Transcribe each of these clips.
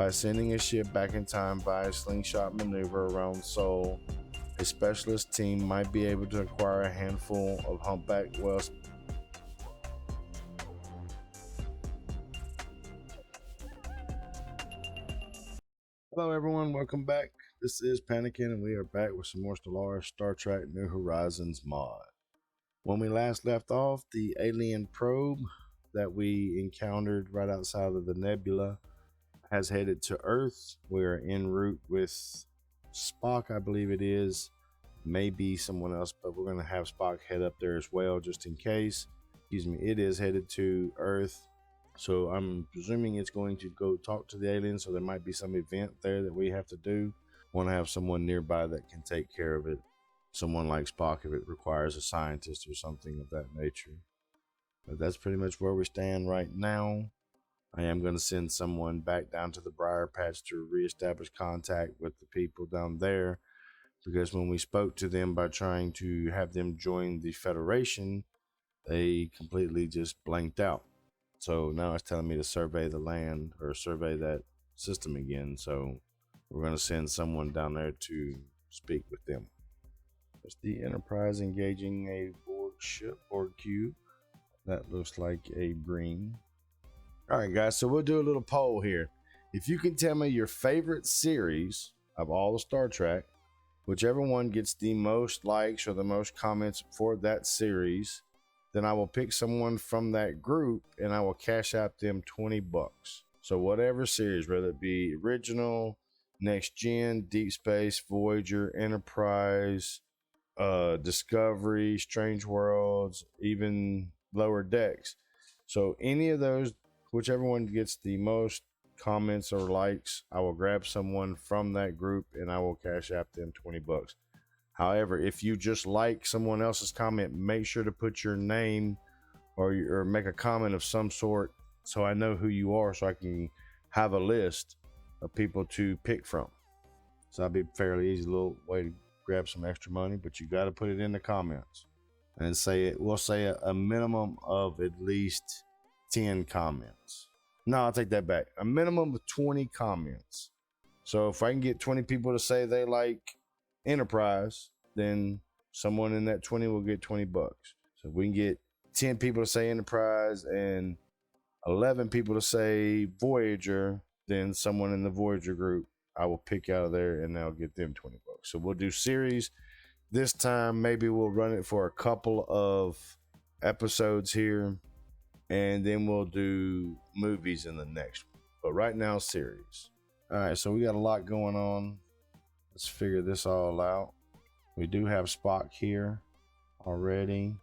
By sending a ship back in time via a slingshot maneuver around Sol, a specialist team might be able to acquire a handful of humpback whales. Hello everyone, welcome back. This is Panickn and we are back with some more Stellaris Star Trek New Horizons mod. When we last left off, the alien probe that we encountered right outside of the nebula has headed to Earth. We're en route with Spock, I believe it is. Maybe someone else, but we're going to have Spock head up there as well, just in case. Excuse me, it is headed to Earth. So I'm presuming it's going to go talk to the aliens, so there might be some event there that we have to do. Want to have someone nearby that can take care of it. Someone like Spock if it requires a scientist or something of that nature. But that's pretty much where we stand right now. I am going to send someone back down to the Briar Patch to reestablish contact with the people down there, because when we spoke to them by trying to have them join the Federation, they completely just blanked out. So now it's telling me to survey the land or survey that system again. So we're going to send someone down there to speak with them. There's the Enterprise engaging a Borg ship, Borg cube. That looks like a green. All right, guys, so we'll do a little poll here. If you can tell me your favorite series of all the Star Trek, whichever one gets the most likes or the most comments for that series, then I will pick someone from that group and I will cash out them $20. So whatever series, whether it be original, next gen, deep space, Voyager, Enterprise, Discovery, Strange Worlds, even Lower Decks. So any of those, whichever one gets the most comments or likes, I will grab someone from that group and I will cash out them $20. However, if you just like someone else's comment, make sure to put your name or make a comment of some sort so I know who you are, so I can have a list of people to pick from. So that'll be a fairly easy little way to grab some extra money, but you got to put it in the comments and say it. We'll say a minimum of at least 10 comments. No, I'll take that back. A minimum of 20 comments. So if I can get 20 people to say they like Enterprise, then someone in that 20 will get $20. So if we can get 10 people to say Enterprise and 11 people to say Voyager, then someone in the Voyager group I will pick out of there and they'll get them $20. So we'll do series this time. Maybe we'll run it for a couple of episodes here, and then we'll do movies in the next one. But right now, series. All right, so we got a lot going on. Let's figure this all out. We do have Spock here already.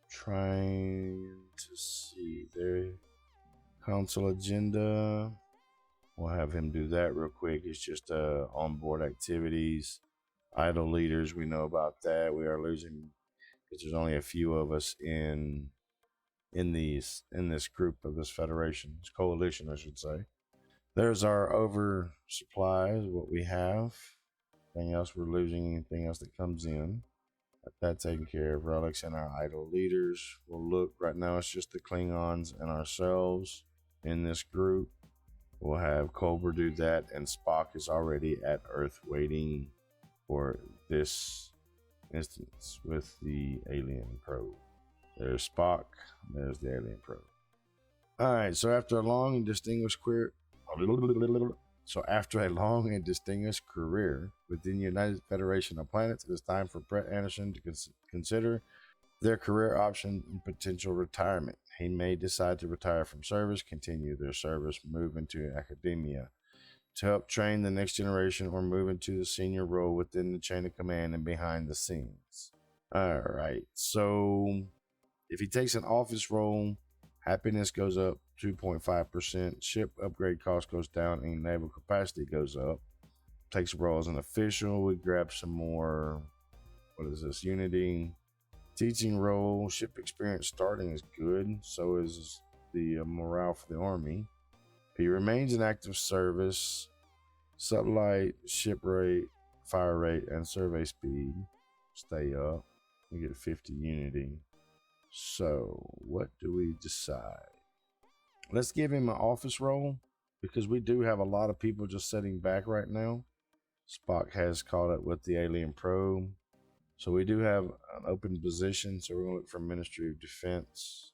Trying to see their console agenda. We'll have him do that real quick. It's just onboard activities. Idle leaders, we know about that. We are losing because there's only a few of us in this group of this federation, this coalition, I should say. There's our oversupplies, what we have. Anything else we're losing, anything else that comes in. That's taken care of. Relics and our idle leaders. We'll look, right now it's just the Klingons and ourselves in this group. We'll have Cobra do that, and Spock is already at Earth waiting for this instance with the alien probe. There's Spock, there's the alien probe. All right, so after a long and distinguished career within the United Federation of Planets, it is time for Brett Anderson to consider their career option and potential retirement. He may decide to retire from service, continue their service, move into academia to help train the next generation, or move into the senior role within the chain of command and behind the scenes. All right, so if he takes an office role, happiness goes up 2.5%, ship upgrade cost goes down, and naval capacity goes up. Takes a role as an official, we grab some more, what is this, Unity. Teaching role, ship experience starting is good, so is the morale for the Army. He remains in active service, sublight, ship rate, fire rate, and survey speed stay up. We get 50 Unity. So what do we decide? Let's give him an office role because we do have a lot of people just sitting back right now. Spock has caught up with the alien probe. So we do have an open position. So we're going to look for Ministry of Defense.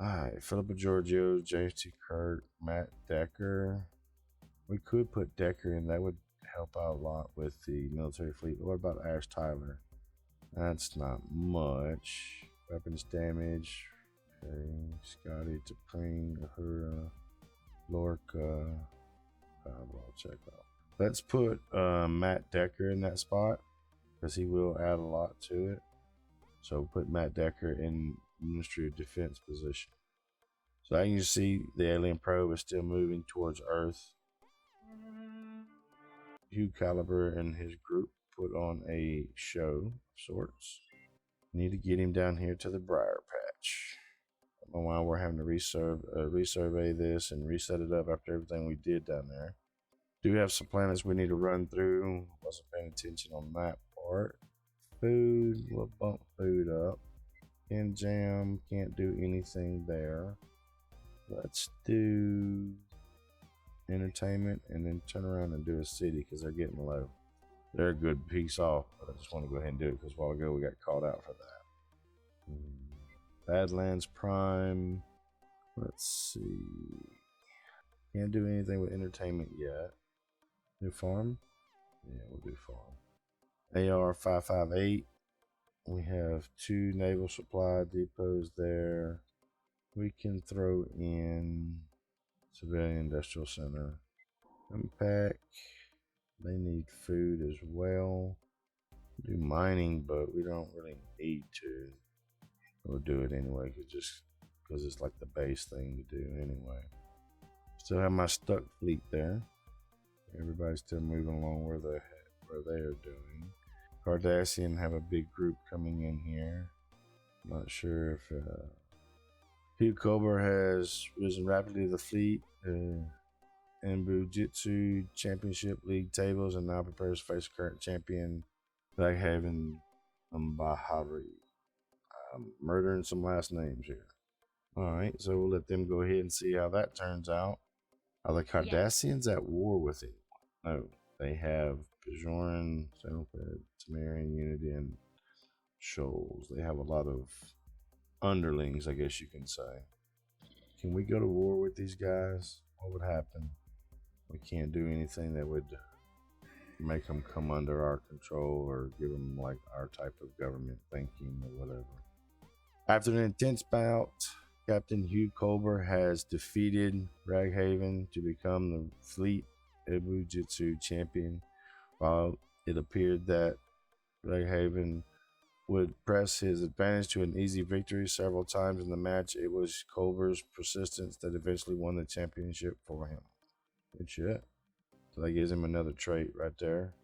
All right, Philippa Giorgio, J.T. Kirk, Matt Decker. We could put Decker in. That would help out a lot with the military fleet. What about Ash Tyler? That's not much. Weapons damage. Okay, Scotty, T'Pring, Uhura, Lorca. I'll check out. Let's put Matt Decker in that spot because he will add a lot to it. So put Matt Decker in Ministry of Defense position. So as you see, the alien probe is still moving towards Earth. Hugh Caliber and his group put on a show of sorts. Need to get him down here to the Briar Patch. I don't know why we're having to resurvey this and reset it up after everything we did down there. Do have some planets we need to run through. Wasn't paying attention on that part. Food, we'll bump food up. In jam, can't do anything there. Let's do entertainment and then turn around and do a city because they're getting low. They're a good piece off, but I just want to go ahead and do it because a while ago we got called out for that. Badlands Prime. Let's see. Can't do anything with entertainment yet. New farm? Yeah, we'll do farm. AR 558. We have 2 naval supply depots there. We can throw in Civilian Industrial Center. Unpack. They need food as well. Do mining, but we don't really need to. We'll do it anyway, just because it's like the base thing to do anyway. Still have my stuck fleet there. Everybody's still moving along where they are doing. Cardassian have a big group coming in here. Not sure if Hugh Kober has risen rapidly to the fleet and Bujitsu Championship League tables and now prepares to face current champion Blackhaven Bahari. I'm murdering some last names here. Alright, so we'll let them go ahead and see how that turns out. Are the Cardassians at war with anyone? No. They have Bajoran, Silkbeard, Tamarian, Unity, and Shoals. They have a lot of underlings, I guess you can say. Can we go to war with these guys? What would happen? We can't do anything that would make them come under our control or give them like our type of government thinking or whatever. After an intense bout, Captain Hugh Colber has defeated Raghaven to become the fleet Ebujitsu champion. While it appeared that Raghaven would press his advantage to an easy victory several times in the match, it was Colber's persistence that eventually won the championship for him. Good shit. So that gives him another trait right there.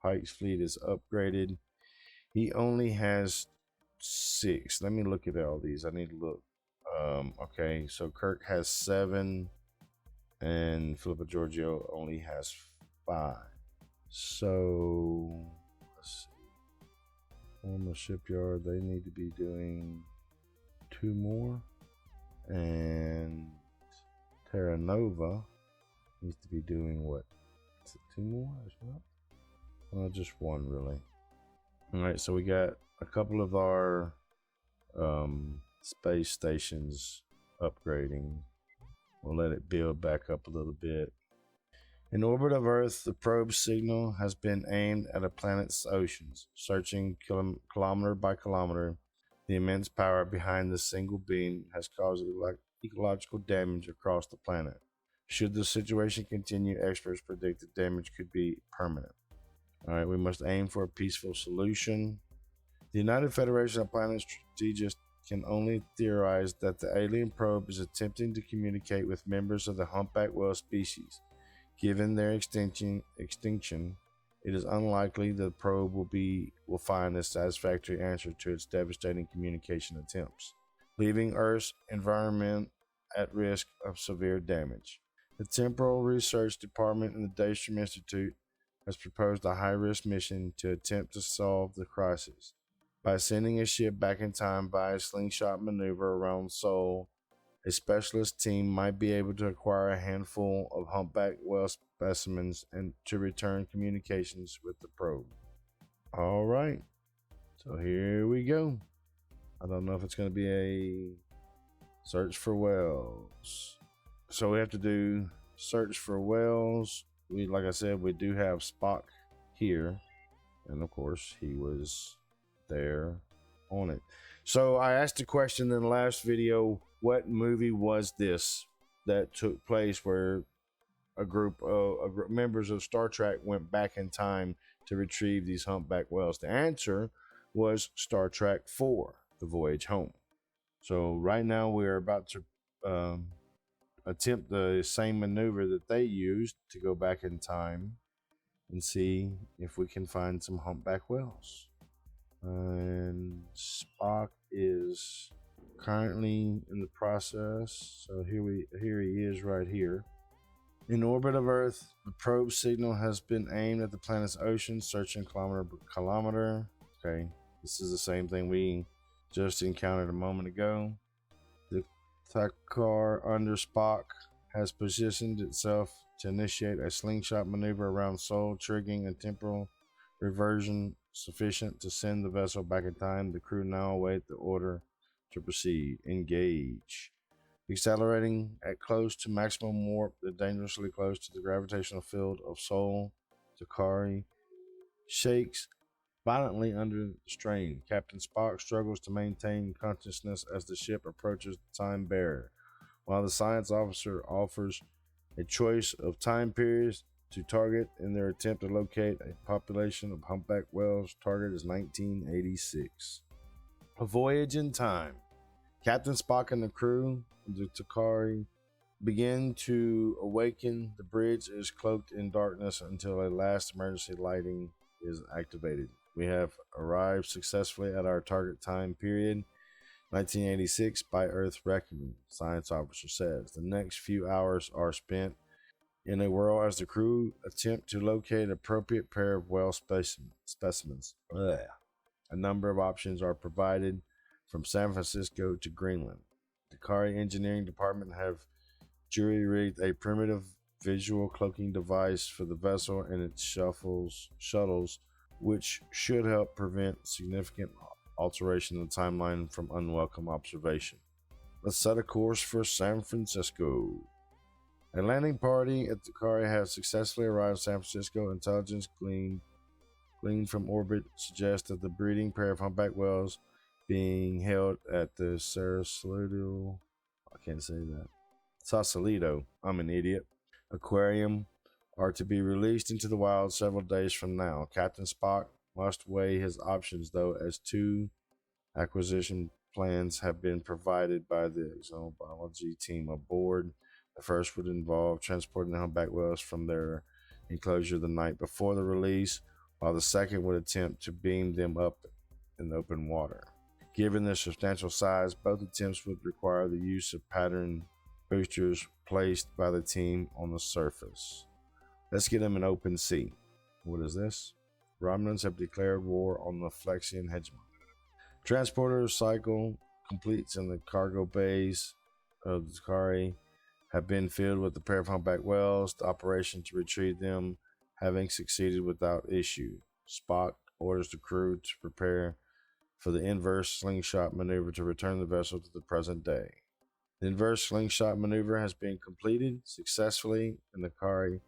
Pike's fleet is upgraded. He only has 6. Let me look at all these. I need to look. Okay, so Kirk has 7 and Philippa Giorgio only has 5. So let's see. Former shipyard, they need to be doing 2 more. And Terra Nova needs to be doing what? Is it 2 more as well? Well, just 1 really. Alright, so we got a couple of our space stations upgrading. We'll let it build back up a little bit. In orbit of Earth, the probe signal has been aimed at a planet's oceans, searching kilometer by kilometer. The immense power behind the single beam has caused ecological damage across the planet. Should the situation continue, experts predict the damage could be permanent. Alright, we must aim for a peaceful solution. The United Federation of Planet Strategists can only theorize that the alien probe is attempting to communicate with members of the humpback whale species. Given their extinction, it is unlikely the probe will find a satisfactory answer to its devastating communication attempts, leaving Earth's environment at risk of severe damage. The Temporal Research Department in the Daystrom Institute has proposed a high-risk mission to attempt to solve the crisis. By sending a ship back in time via a slingshot maneuver around Sol, A specialist team might be able to acquire a handful of humpback whale specimens and to return communications with the probe. All right, so here we go. I don't know if it's going to be a search for whales. So we have to do search for whales. Like I said, we do have Spock here, and of course he was there on it. So I asked a question in the last video, what movie was this that took place where a group of members of Star Trek went back in time to retrieve these humpback whales? The answer was Star Trek IV, The Voyage Home. So right now we're about to attempt the same maneuver that they used to go back in time and see if we can find some humpback whales. And Spock is currently in the process. So here he is right here. In orbit of Earth, the probe signal has been aimed at the planet's ocean, searching kilometer by kilometer. Okay, this is the same thing we just encountered a moment ago. The Takar under Spock has positioned itself to initiate a slingshot maneuver around Sol, triggering a temporal reversion sufficient to send the vessel back in time. The crew now await the order to proceed. Engage. Accelerating at close to maximum warp, dangerously close to the gravitational field of Sol, Takari shakes violently under the strain. Captain Spock struggles to maintain consciousness as the ship approaches the time barrier. While the science officer offers a choice of time periods to target in their attempt to locate a population of humpback whales, target is 1986. A voyage in time. Captain Spock and the crew of the Takari begin to awaken. The bridge is cloaked in darkness until a last emergency lighting is activated. We have arrived successfully at our target time period, 1986 by Earth reckoning, science officer says. The next few hours are spent in a whirl as the crew attempt to locate an appropriate pair of whale specimens. Ugh. A number of options are provided from San Francisco to Greenland. The Takari Engineering Department have jury-rigged a primitive visual cloaking device for the vessel and its shuttles, which should help prevent significant alteration in the timeline from unwelcome observation. Let's set a course for San Francisco. A landing party at the Takari has successfully arrived at San Francisco. Intelligence gleaned from orbit suggests that the breeding pair of humpback whales being held at the Sausalito, I'm an idiot, aquarium are to be released into the wild several days from now. Captain Spock must weigh his options, though, as two acquisition plans have been provided by the exobiology team aboard. The first would involve transporting the humpback whales from their enclosure the night before the release, while the second would attempt to beam them up in the open water. Given their substantial size, both attempts would require the use of pattern boosters placed by the team on the surface. Let's get them in open sea. What is this? Romulans have declared war on the Flexian hegemon. Transporter cycle completes in the cargo bays of the Takari have been filled with a pair of humpback whales. The operation to retrieve them having succeeded without issue. Spock orders the crew to prepare for the inverse slingshot maneuver to return the vessel to the present day. The inverse slingshot maneuver has been completed successfully, and the Takari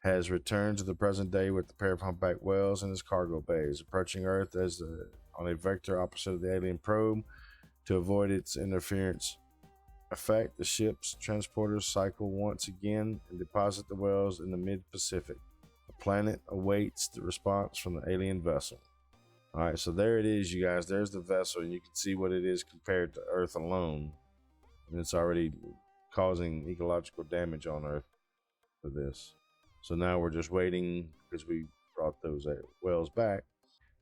has returned to the present day with the pair of humpback whales in its cargo bays, approaching Earth on a vector opposite of the alien probe to avoid its interference effect. The ship's transporters cycle once again and deposit the whales in the mid-Pacific. The planet awaits the response from the alien vessel. All right, so there it is, you guys. There's the vessel, and you can see what it is compared to Earth alone. And it's already causing ecological damage on Earth for this. So now we're just waiting because we brought those whales back.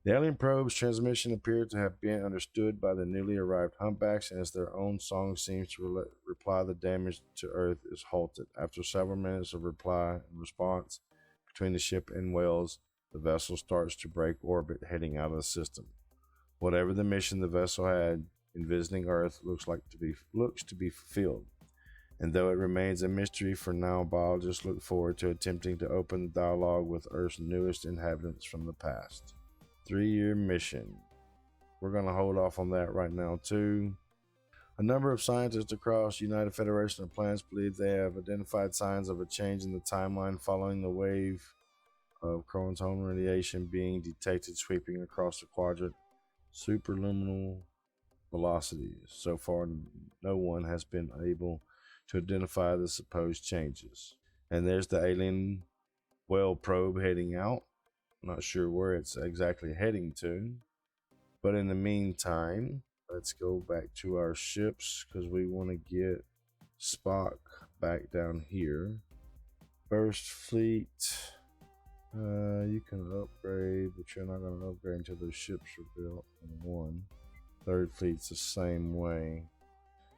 The alien probe's transmission appeared to have been understood by the newly arrived humpbacks, and as their own song seems to reply, the damage to Earth is halted. After several minutes of reply and response between the ship and whales, the vessel starts to break orbit, heading out of the system. Whatever the mission the vessel had, in visiting Earth looks to be fulfilled. And though it remains a mystery for now, biologists look forward to attempting to open the dialogue with Earth's newest inhabitants from the past. 3-year mission. We're going to hold off on that right now, too. A number of scientists across the United Federation of Planets believe they have identified signs of a change in the timeline following the wave of chromatin radiation being detected sweeping across the quadrant. Superluminal velocities. So far, no one has been able to identify the supposed changes. And there's the alien well probe heading out. Not sure where it's exactly heading to. But in the meantime, let's go back to our ships because we want to get Spock back down here. First Fleet, you can upgrade, but you're not going to upgrade until those ships are built in one. Third Fleet's the same way.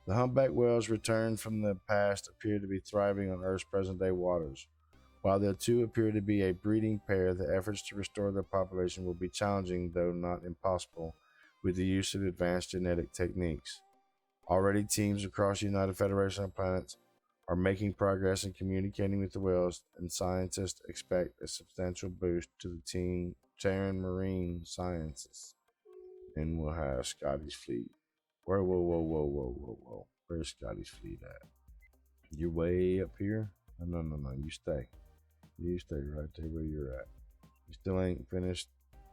The humpback whales returned from the past appear to be thriving on Earth's present-day waters. While the two appear to be a breeding pair, the efforts to restore their population will be challenging, though not impossible, with the use of advanced genetic techniques. Already, teams across the United Federation of Planets are making progress in communicating with the whales, and scientists expect a substantial boost to the Terran marine sciences. And we'll have Scotty's fleet. Whoa. Where's Scotty's fleet at? You're way up here? No. You stay. You stay right there where you're at. You still ain't finished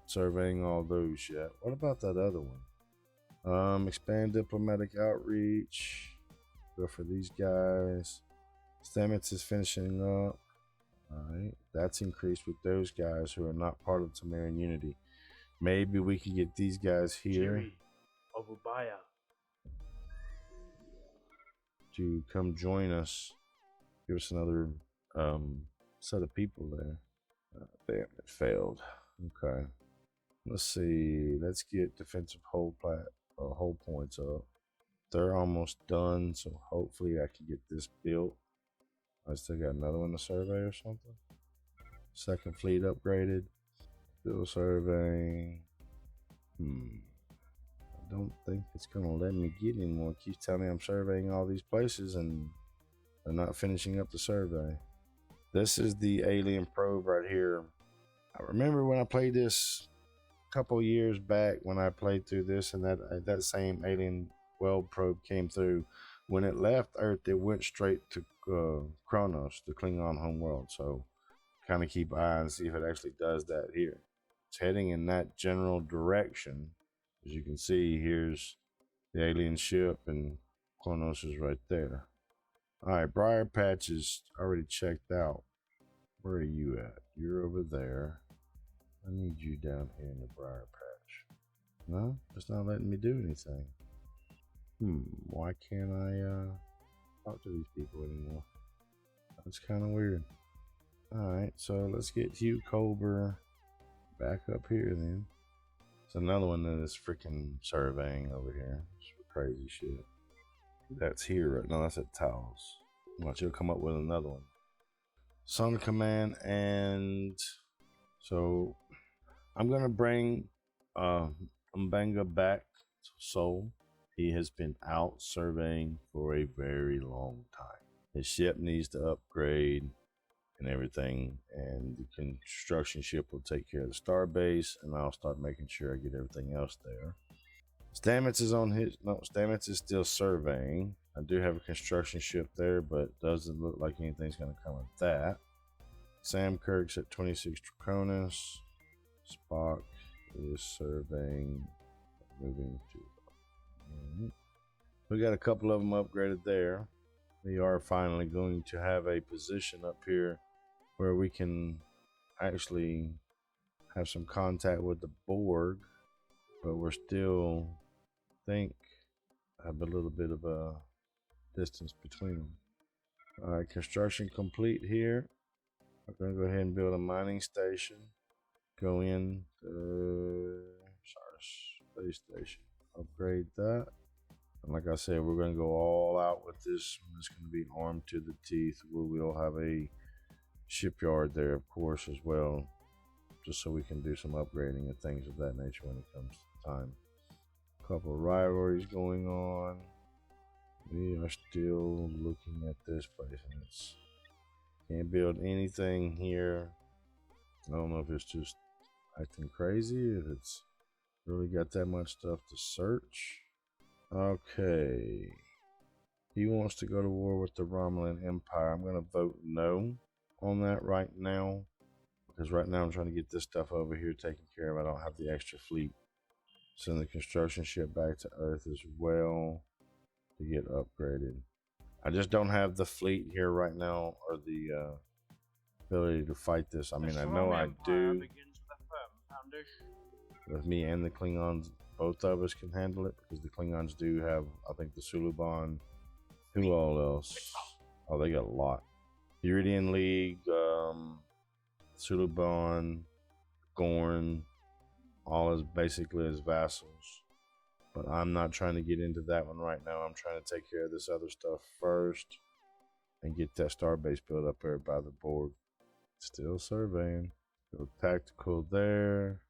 surveying all those yet. What about that other one? Expand diplomatic outreach. Go for these guys. Stamets is finishing up. Alright. That's increased with those guys who are not part of Tamarian Unity. Maybe we can get these guys here to come join us. Give us another set of people there. Damn, it failed. Okay. Let's see. Let's get defensive hold points up. They're almost done, so hopefully I can get this built. I still got another one to survey or something. Second fleet upgraded. Still surveying. I don't think it's gonna let me get anymore. It keeps telling me I'm surveying all these places and they're not finishing up the survey. This is the alien probe right here. I remember when I played this a couple years back when I played through this, and that same alien well probe came through. When it left Earth, it went straight to Kronos, the Klingon homeworld. So kind of keep an eye and see if it actually does that here. It's heading in that general direction. As you can see, here's the alien ship and Kronos is right there. Alright, Briar Patch is already checked out. Where are you at? You're over there. I need you down here in the Briar Patch. No, it's not letting me do anything. Why can't I talk to these people anymore? That's kind of weird. Alright, so let's get Hugh Colber back up here then. It's another one that is freaking surveying over here. It's crazy shit. That's here right now. That's at Taos. Watch, you'll come up with another one. Sun Command, and so I'm gonna bring Mbanga back to Seoul. He has been out surveying for a very long time. His ship needs to upgrade and everything, and the construction ship will take care of the starbase, and I'll start making sure I get everything else there. Stamets is still surveying. I do have a construction ship there, but doesn't look like anything's going to come of that. Sam Kirk's at 26 Draconis. Spock is surveying, moving to. We got a couple of them upgraded there. We are finally going to have a position up here where we can actually have some contact with the Borg, but we're still, have a little bit of a distance between them. All right, construction complete here. I'm going to go ahead and build a mining station. Go in space station. Upgrade that. And like I said, we're going to go all out with this. It's going to be armed to the teeth. We will have a shipyard there, of course, as well, just so we can do some upgrading and things of that nature when it comes to time. Couple of rivalries going on. We are still looking at this place, and it's can't build anything here. I don't know if it's just acting crazy, if it's really got that much stuff to search. Okay. He wants to go to war with the Romulan Empire. I'm going to vote no on that right now, because right now I'm trying to get this stuff over here taken care of. I don't have the extra fleet. Send the construction ship back to Earth as well to get upgraded. I just don't have the fleet here right now, or the ability to fight this. I mean, I know I do. With me and the Klingons, both of us can handle it, because the Klingons do have, I think, the Suluban. Who all else? Oh, they got a lot. Iridian League, Suluban, Gorn, all as basically as vassals. But I'm not trying to get into that one right now. I'm trying to take care of this other stuff first and get that starbase built up there by the board. Still surveying. Go tactical there.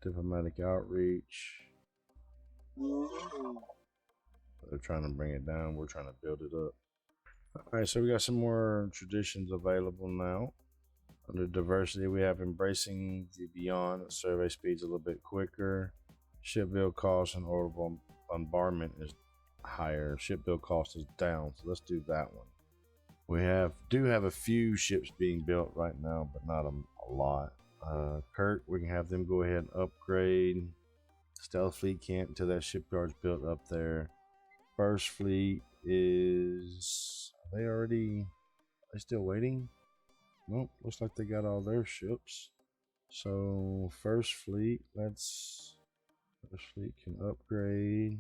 Diplomatic outreach. They're trying to bring it down. We're trying to build it up. Alright, so we got some more traditions available now. Under diversity, we have embracing the beyond. Survey speed's a little bit quicker. Ship build cost and order bombardment is higher. Ship build cost is down, so let's do that one. We do have a few ships being built right now, but not a lot. Kirk, we can have them go ahead and upgrade. Stealth fleet camp until that shipyard's built up there. First fleet is... Are they still waiting? Nope, looks like they got all their ships. So first fleet can upgrade.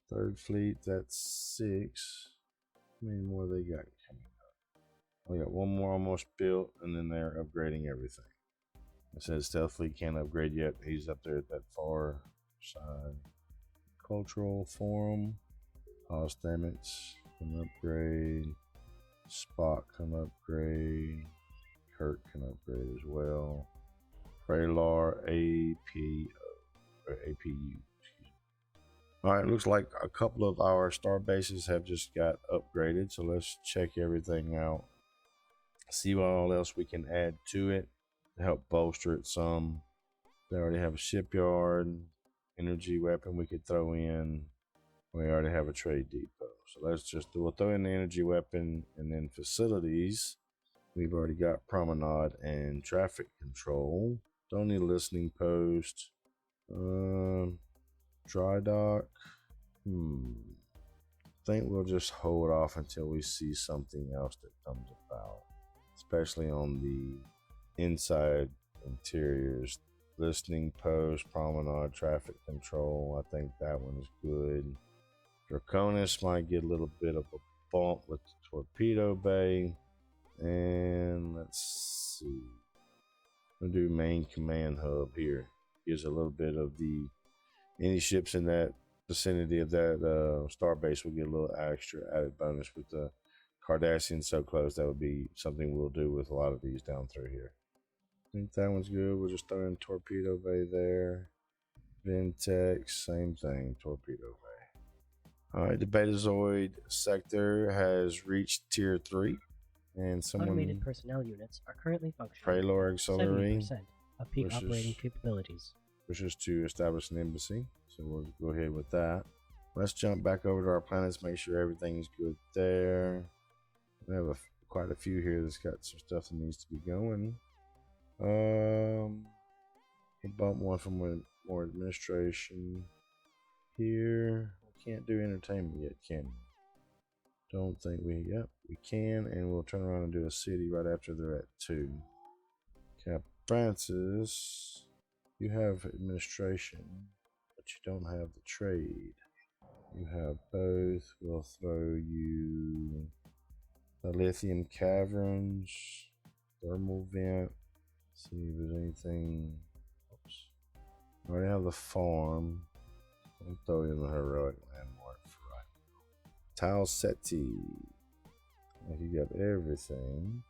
Third fleet, that's 6. How many more they got coming up? We got one more almost built, and then they're upgrading everything. It says stealth fleet can't upgrade yet. He's up there at that far side. Cultural forum. Stamets can upgrade. Spock can upgrade. Kirk can upgrade as well. Freylar APU. Alright, looks like a couple of our star bases have just got upgraded, so let's check everything out. See what all else we can add to it to help bolster it some. They already have a shipyard, energy weapon we could throw in. We already have a trade depot. So we'll throw in the energy weapon, and then facilities. We've already got promenade and traffic control. Don't need a listening post. Dry dock. Think we'll just hold off until we see something else that comes about, especially on the inside interiors. Listening post, promenade, traffic control. I think that one is good. Draconis might get a little bit of a bump with the torpedo bay. And let's see. We'll do main command hub here. Gives a little bit of any ships in that vicinity of that star base will get a little extra added bonus with the Cardassian so close. That would be something we'll do with a lot of these down through here. I think that one's good. We'll just throw in torpedo bay there. Ventex, same thing, torpedo bay. Alright, the Betazoid sector has reached tier 3. And Automated personnel units are currently functioning. Freylar Auxiliary 70% of peak operating capabilities. Wishes to establish an embassy, so we'll go ahead with that. Let's jump back over to our planets, make sure everything's good there. We have quite a few here that's got some stuff that needs to be going. We'll bump one for more administration here. We can't do entertainment yet, can we? Don't think we can, and we'll turn around and do a city right after they're at 2. Cap Francis, you have administration, but you don't have the trade. You have both. We'll throw you the lithium caverns, thermal vent. See if there's anything. Oops. I already have the farm. I'll throw in the heroic landmark for right now. Talseti. If you got everything,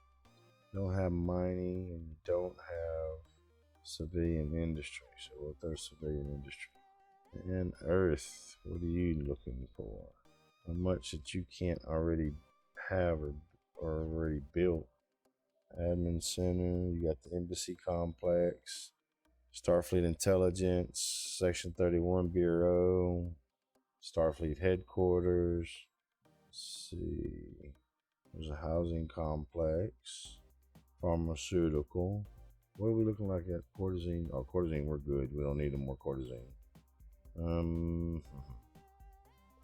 you don't have mining and you don't have civilian industry, so we'll throw civilian industry. And Earth, what are you looking for? How much that you can't already have or already built? Admin Center, you got the Embassy Complex, Starfleet Intelligence, Section 31 Bureau, Starfleet Headquarters. Let's see. There's a housing complex, pharmaceutical. What are we looking like at? Courtesine. Oh, courtesine, we're good. We don't need any more courtesine.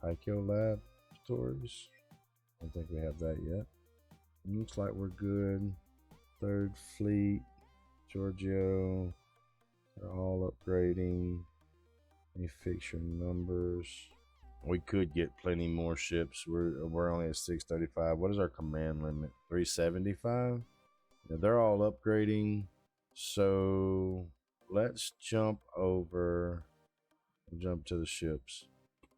Pyco Laboratories. I don't think we have that yet. Looks like we're good. Third Fleet, Giorgio. They're all upgrading. Any fixture numbers? We could get plenty more ships. We're only at 635. What is our command limit? 375. Yeah, they're all upgrading. So let's jump over. Jump to the ships.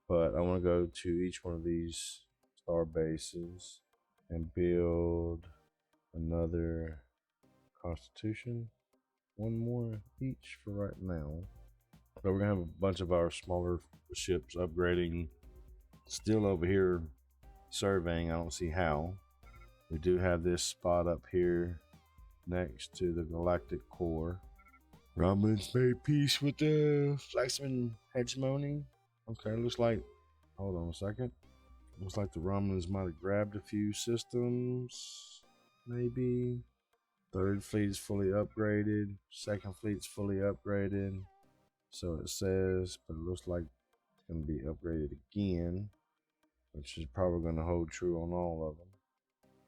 But I want to go to each one of these star bases and build another Constitution. One more each for right now. But we're gonna have a bunch of our smaller ships upgrading. Still over here surveying. I don't see how. We do have this spot up here next to the galactic core. Romulans made peace with the Flaxman hegemony. Okay, looks like. Hold on a second. Looks like the Romulans might have grabbed a few systems. Maybe. Third fleet is fully upgraded. Second fleet's fully upgraded. So it says, but it looks like it's going to be upgraded again, which is probably going to hold true on all of them.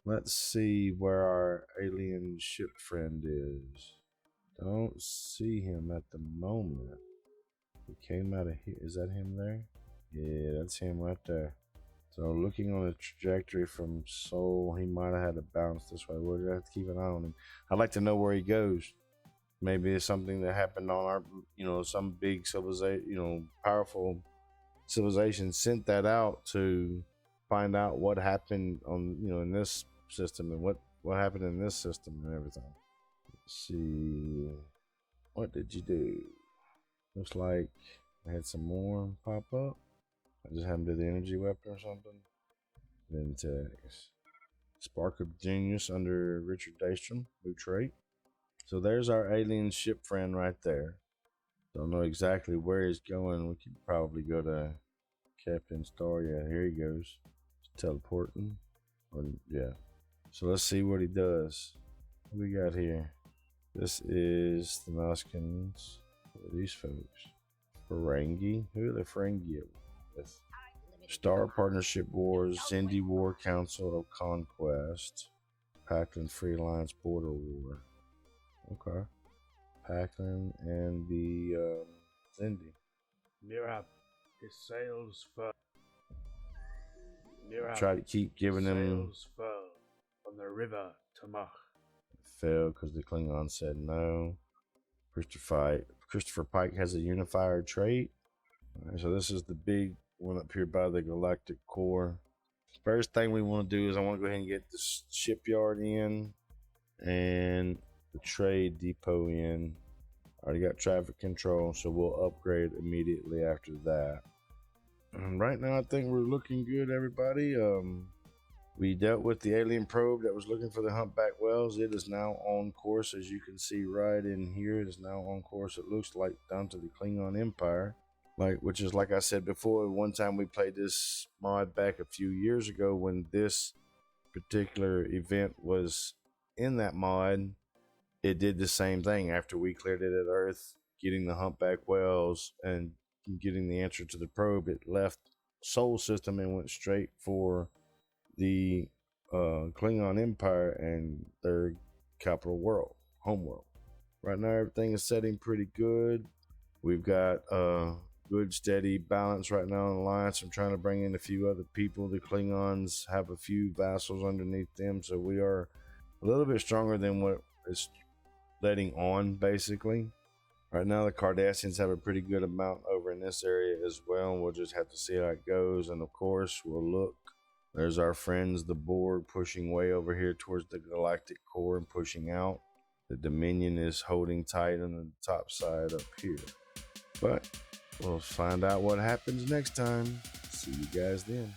Let's see where our alien ship friend is. Don't see him at the moment. He came out of here. Is that him there? Yeah, that's him right there. So looking on the trajectory from Sol, he might have had to bounce this way. We'll have to keep an eye on him. I'd like to know where he goes. Maybe it's something that happened on our, some big civilization, powerful civilization sent that out to find out what happened on, in this system and what happened in this system and everything. Let's see. What did you do? Looks like I had some more pop up. I just had to do the energy weapon or something. Then text. Spark of Genius under Richard Daystrom, new trait. So there's our alien ship friend right there. Don't know exactly where he's going. We could probably go to Captain Star. Yeah, here he goes. Teleporting. Yeah. So let's see what he does. What we got here? This is the Noskins. Who are these folks? Ferengi? Who are the Ferengi with? Star Partnership Wars, Zindi War Council of Conquest, Panickn Free Alliance Border War. Okay. Panickn and the Zindi. Mirab, his sails furl. Try to keep giving them. Sails furl on the river Tamach. Failed because the Klingon said no. Christopher Pike has a unifier trait. All right, so this is the big one up here by the galactic core. First thing we want to do is I want to go ahead and get this shipyard in and the trade depot in. Already got traffic control, so we'll upgrade immediately after that. And right now I think we're looking good, everybody. We dealt with the alien probe that was looking for the humpback whales. It is now on course, as you can see right in here. It is now on course, it looks like, down to the Klingon Empire. Which is, like I said before, one time we played this mod back a few years ago when this particular event was in that mod. It did the same thing after we cleared it at Earth, getting the humpback whales and getting the answer to the probe. It left Sol system and went straight for the Klingon Empire and their capital world, homeworld. Right now everything is setting pretty good. We've got good steady balance right now in Alliance. I'm trying to bring in a few other people. The Klingons have a few vassals underneath them, so we are a little bit stronger than what is letting on, basically. Right now the Cardassians have a pretty good amount over in this area as well. We'll just have to see how it goes, and of course we'll look. There's our friends the Borg pushing way over here towards the galactic core and pushing out. The Dominion is holding tight on the top side up here. But We'll find out what happens next time. See you guys then.